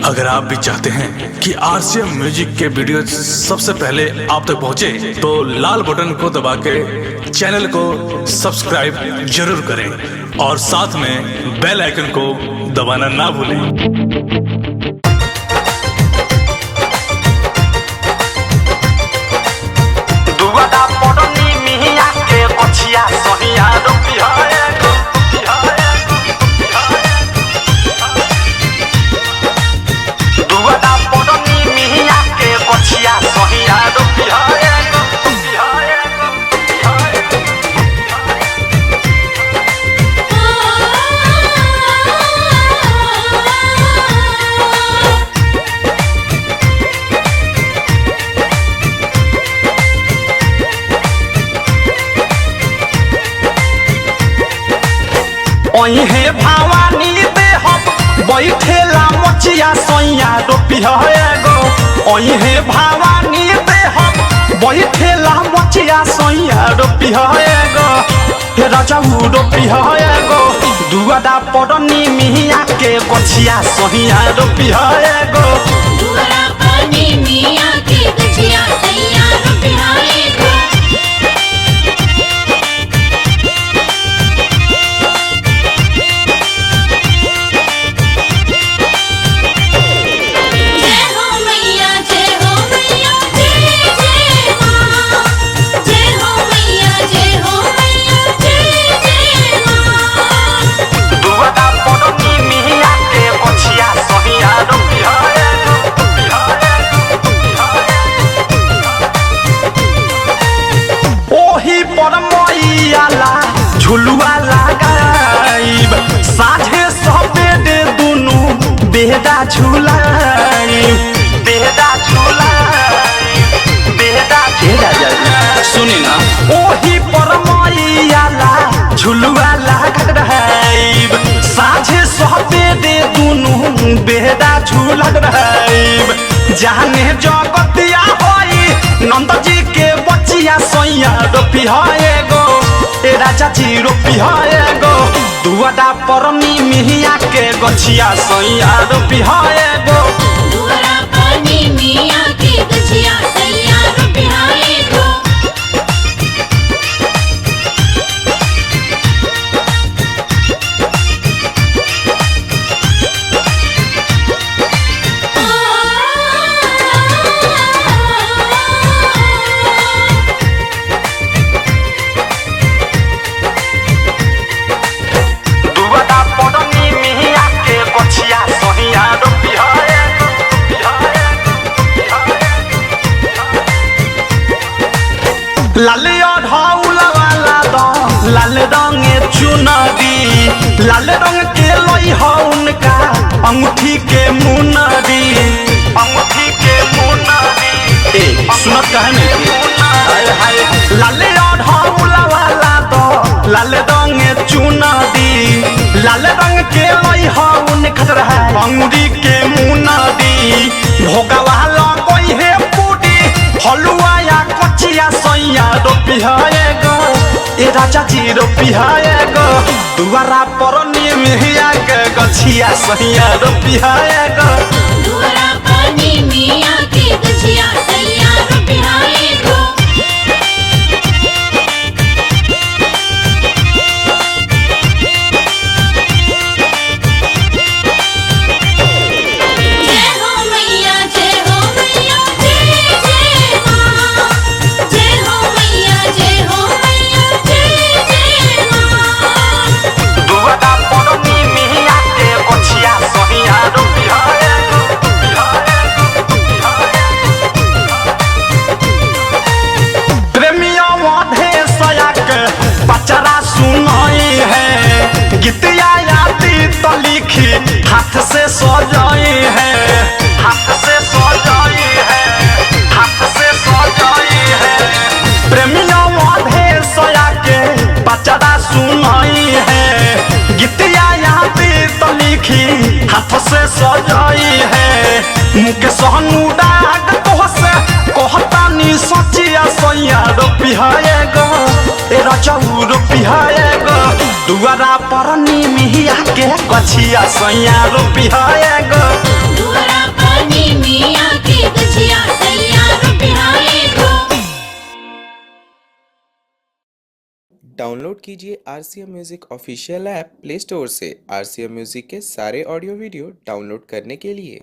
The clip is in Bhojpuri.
अगर आप भी चाहते हैं कि आरसीएम म्यूजिक के वीडियो सबसे पहले आप तक पहुंचे, तो लाल बटन को दबा के चैनल को सब्सक्राइब जरूर करें और साथ में बेल आइकन को दबाना ना भूलें। हे भवानी दे हम बैठेला मचिया सैया रोपिया गो। हे भवानी दे हम बैठेला मचिया सैया रोपिया गो। हे राजाऊ रोपिया गो दुआदा पड़नी मिया के गछिया सैया रोपिया गो। दुआरा पड़नी मिया के गछिया सैया रोपिया गो। झुलुआ लगाइब साझे सपेटे दुनु बेहदा झुलाइब बेहदा झुलाइब बेहदा झुलाइब। सुनी ना ओही पर मैयाला झुलुआ लगाइब साझे सपेटे दुनु बेहदा झुलाइब। जाने जगतिया होई नंद जी के बचिया सैया रोपिया गो। राजा जी रोपिया गो दुआदा परनी मिया के गछिया सैया रोपिया गो। दुआरा परनी मिया के गछिया सैया रोपिया गो। लाले ढौला वाला दो लाल रंग चुनरी लाल रंग के लई हो उनका अंगूठी के मुनरी अंगूठी के मुनरी। ए सुनत कहने हाय हाय लाले ढौला वाला दो लाल रंग चुनरी लाल रंग के लई हो उनका अंगूठी के मुनरी। भोगा वाला कोई है पूरी हलुआ या कचिया सैया रोपिया गो। ए राजा जी रोपिया गो दुआरा परनी मिया के गछिया सैया रोपिया गो। दुआरा परनी मिया के गछिया सैया रोपिया गो। गीतिया यादी तो लिखी हाथ से सजाई है हाथ से सजाई है हाथ से सजाई है। प्रेमियों वाधे सोया के बचड़ा सुनाई है गीतिया यादी तो लिखी हाथ से सजाई है। मुके सहनु डाग तो से कहता नी सचिया सैया रोपिया गो। ए राजाऊ रोपिया गो दुआरा परनी मिया के गछिया सैया रोपिया गो। दुआरा डाउनलोड कीजिए RCM music official app play store से। RCM म्यूजिक के सारे ऑडियो वीडियो डाउनलोड करने के लिए